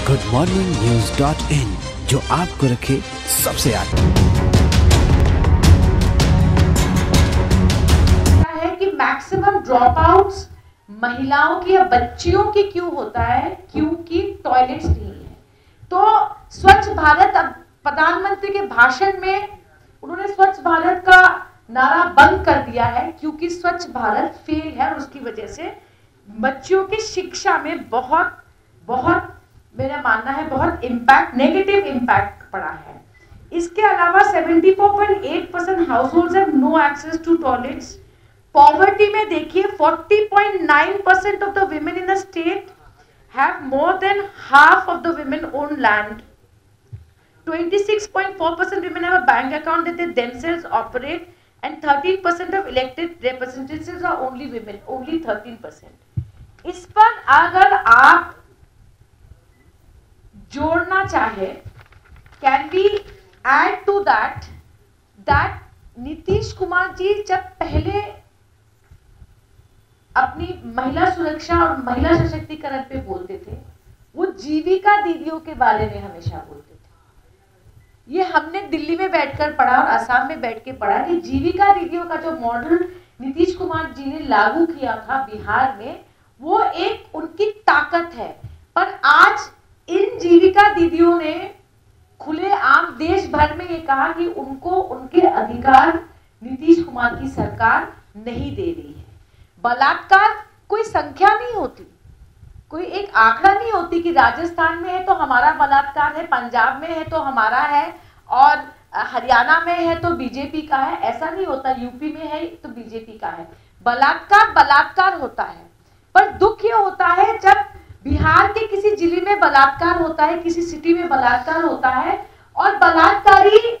goodmorningnews.in, जो आपको रखे सबसे आगे। है कि मैक्सिमम ड्रॉप आउट्स महिलाओं की या बच्चियों की क्यों होता है? क्योंकि टॉयलेट्स नहीं है। तो स्वच्छ भारत, अब प्रधानमंत्री के भाषण में उन्होंने स्वच्छ भारत का नारा बंद कर दिया है क्योंकि स्वच्छ भारत फेल है और उसकी वजह से बच्चियों की शिक्षा में बहुत मेरा मानना है बहुत इम्पैक्ट, नेगेटिव इम्पैक्ट पड़ा है। इसके अलावा 74.8% households have no access to toilets. Poverty में देखिए 40.9% of the women in the state have more than half of the women own land. 26.4% women have a bank account that they themselves operate and 13% of elected representatives are only women, only 13%. इस पर अगर आप जोड़ना चाहे, can we add to that Nitish Kumar ji जब पहले अपनी महिला सुरक्षा और महिला सशक्तिकरण पे बोलते थे, वो जीविका दीदियों के बारे में हमेशा बोलते थे। ये हमने दिल्ली में बैठकर पढ़ा और असम में बैठ के पढ़ा कि जीविका दीदियों का जो मॉडल नीतीश कुमार जी ने लागू किया था बिहार में, वो एक उनकी ताकत है। पर आज इन जीविका दीदियों ने खुलेआम देश भर में ये कहा कि उनको उनके अधिकार नीतीश कुमार की सरकार नहीं दे रही है। बलात्कार कोई संख्या नहीं होती, कोई एक आंकड़ा नहीं होती कि राजस्थान में है तो हमारा बलात्कार है, पंजाब में है तो हमारा है और हरियाणा में है तो बीजेपी का है। ऐसा नहीं होता, यूपी में है तो बीजेपी का है। बलात्कार होता है। पर दुख ये होता है जब बिहार के किसी जिले में बलात्कार होता है, किसी सिटी में बलात्कार होता है और बलात्कारी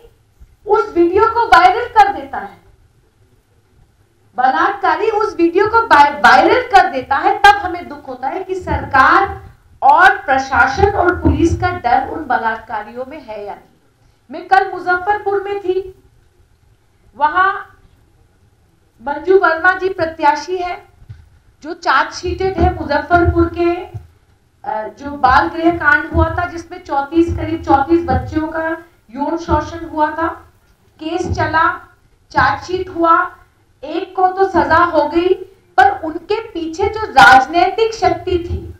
उस वीडियो को वायरल कर देता है, बलात्कारी उस वीडियो को वायरल कर देता है, तब हमें दुख होता है कि सरकार और प्रशासन और पुलिस का डर उन बलात्कारियों में है या नहीं। मैं कल मुजफ्फरपुर में थी, वहां मंजू वर्मा जी प्रत्याशी है जो चार्जशीटेड है मुजफ्फरपुर के जो बाल गृह कांड हुआ था जिसमें करीब 34 बच्चियों का यौन शोषण हुआ था। केस चला, चार्जशीट हुआ, एक को तो सजा हो गई, पर उनके पीछे जो राजनीतिक शक्ति थी,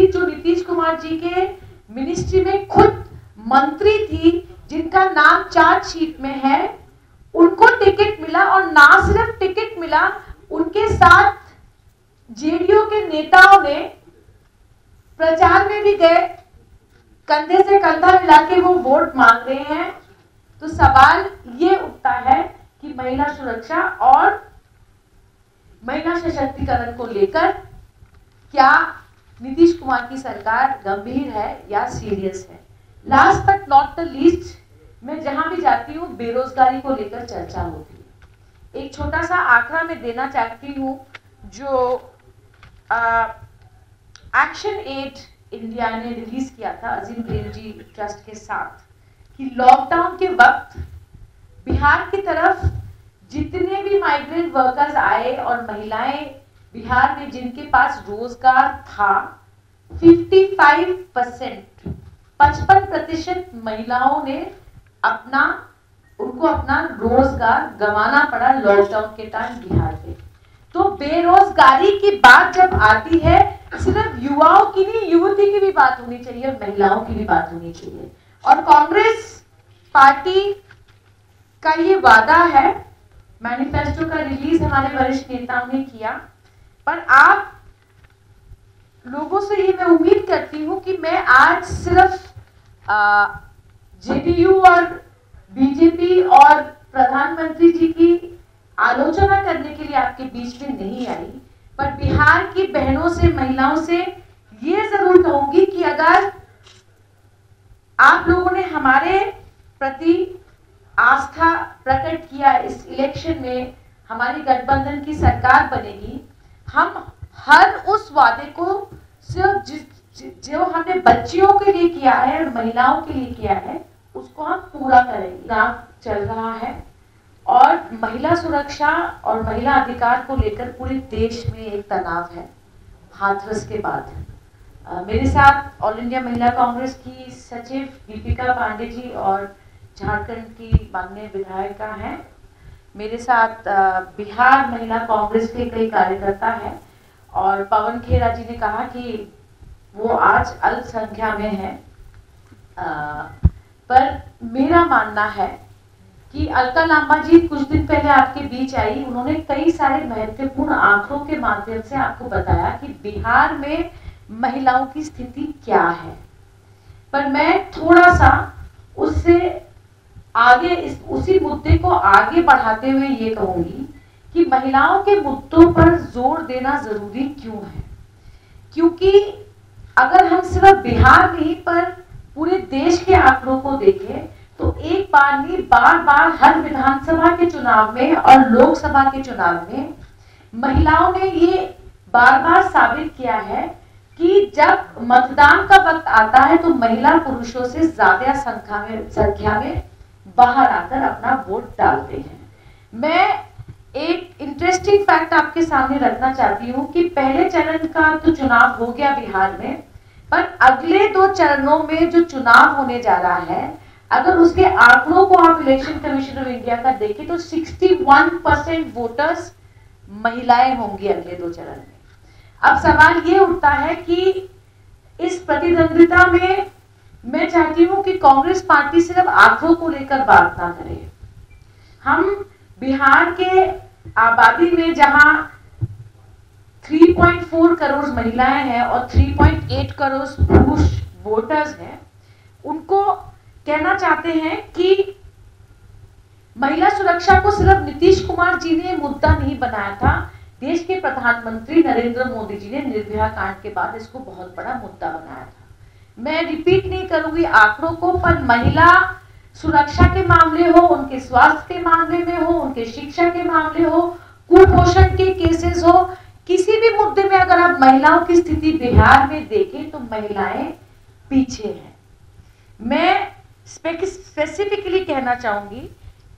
जो नीतीश कुमार जी के मिनिस्ट्री में खुद मंत्री थी, जिनका नाम चार्जशीट में है, उनको टिकट मिला और ना सिर्फ टिकट मिला, उनके साथ जेडीयू के नेताओं ने प्रचार में भी गए, कंधे से कंधा मिला के वो वोट मांग रहे हैं। तो सवाल ये उठता है कि महिला सुरक्षा और महिला सशक्तिकरण को लेकर क्या नीतीश कुमार की सरकार गंभीर है या सीरियस है? Last but not the least, मैं जहां भी जाती हूँ बेरोजगारी को लेकर चर्चा होती है। एक छोटा सा आंकड़ा मैं देना चाहती हूँ जो एक्शन एड इंडिया ने रिलीज किया था अजीम प्रेमजी ट्रस्ट के साथ, कि लॉकडाउन के वक्त बिहार की तरफ जितने भी माइग्रेंट वर्कर्स आए और महिलाएं बिहार में जिनके पास रोजगार था, 55% महिलाओं ने उनको अपना रोजगार गंवाना पड़ा लॉकडाउन के टाइम बिहार में। तो बेरोजगारी की बात जब आती है, सिर्फ युवाओं की नहीं, युवती की भी बात होनी चाहिए, महिलाओं की भी बात होनी चाहिए। और कांग्रेस पार्टी का ये वादा है, मैनिफेस्टो का रिलीज हमारे वरिष्ठ नेताओं ने किया, पर आप लोगों से ये मैं उम्मीद करती हूँ कि मैं आज सिर्फ जेडीयू और बीजेपी और प्रधानमंत्री जी की आलोचना करने के लिए आपके बीच में नहीं आई, पर बिहार की बहनों से, महिलाओं से ये जरूर कहूंगी कि अगर आप लोगों ने हमारे प्रति आस्था प्रकट किया, इस इलेक्शन में हमारी गठबंधन की सरकार बनेगी, हम हर उस वादे को सिर्फ जो हमने बच्चियों के लिए किया है और महिलाओं के लिए किया है, उसको हम पूरा करेंगे। काम चल रहा है और महिला सुरक्षा और महिला अधिकार को लेकर पूरे देश में एक तनाव है। हाथरस के बाद मेरे साथ ऑल इंडिया महिला कांग्रेस की सचिव दीपिका पांडे जी और झारखंड की माननीय विधायिका हैं। मेरे साथ बिहार महिला कांग्रेस के कई कार्यकर्ता हैं और पवन खेरा जी ने कहा कि वो आज अल्पसंख्या में है, पर मेरा मानना है कि अलका लांबा जी कुछ दिन पहले आपके बीच आई। उन्होंने कई सारे महत्वपूर्ण आंकड़ों के माध्यम से आपको बताया कि बिहार में महिलाओं की स्थिति क्या है, पर मैं थोड़ा सा उससे आगे उसी मुद्दे को आगे बढ़ाते हुए ये कहूंगी कि महिलाओं के मुद्दों पर जोर देना जरूरी क्यों है। क्योंकि अगर हम सिर्फ बिहार नहीं पर पूरे देश के आंकड़ों को देखें तो एक बार नहीं बार हर विधानसभा के चुनाव में और लोकसभा के चुनाव में महिलाओं ने ये बार साबित किया है कि जब मतदान का वक्त आता है तो महिला पुरुषों से ज्यादा संख्या में बाहर आकर अपना वोट डालते हैं। मैं एक इंटरेस्टिंग फैक्ट आपके सामने रखना चाहती हूँ कि पहले चरण का तो चुनाव हो गया बिहार में, पर अगले 2 चरणों में जो चुनाव होने जा रहा है, अगर उसके आंकड़ों को आप इलेक्शन कमीशन ऑफ इंडिया का देखें तो 61% वोटर्स महिलाएं होंगी अगले 2 चरण में। अब सवाल ये उठता है कि इस प्रतिद्वंदिता में मैं चाहती हूं कि कांग्रेस पार्टी सिर्फ आंकड़ों को लेकर बात ना करे। हम बिहार के आबादी में जहां 3.4 करोड़ महिलाएं हैं और 3.8 करोड़ पुरुष वोटर्स हैं, उनको कहना चाहते हैं कि महिला सुरक्षा को सिर्फ नीतीश कुमार जी ने मुद्दा नहीं बनाया था, देश के प्रधानमंत्री नरेंद्र मोदी जी ने निर्भया कांड के बाद इसको बहुत बड़ा मुद्दा बनाया था। मैं रिपीट नहीं करूंगी आंकड़ों को, पर महिला सुरक्षा के मामले हो, उनके स्वास्थ्य के मामले में हो, उनके शिक्षा के मामले हो, कुपोषण के केसेस हो, किसी भी मुद्दे में अगर आप महिलाओं की स्थिति बिहार में देखें तो महिलाएं पीछे हैं। मैं स्पेसिफिकली कहना चाहूंगी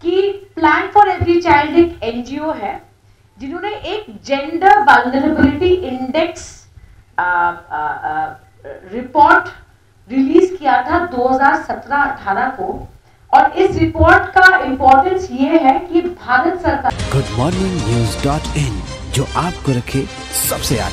कि प्लान फॉर एवरी चाइल्ड एक एनजीओ है जिन्होंने एक gender vulnerability index report release किया था 2017-18 को, और इस रिपोर्ट का इंपॉर्टेंस ये है कि भारत सरकार goodmorningnews.in जो आपको रखे सबसे आगे।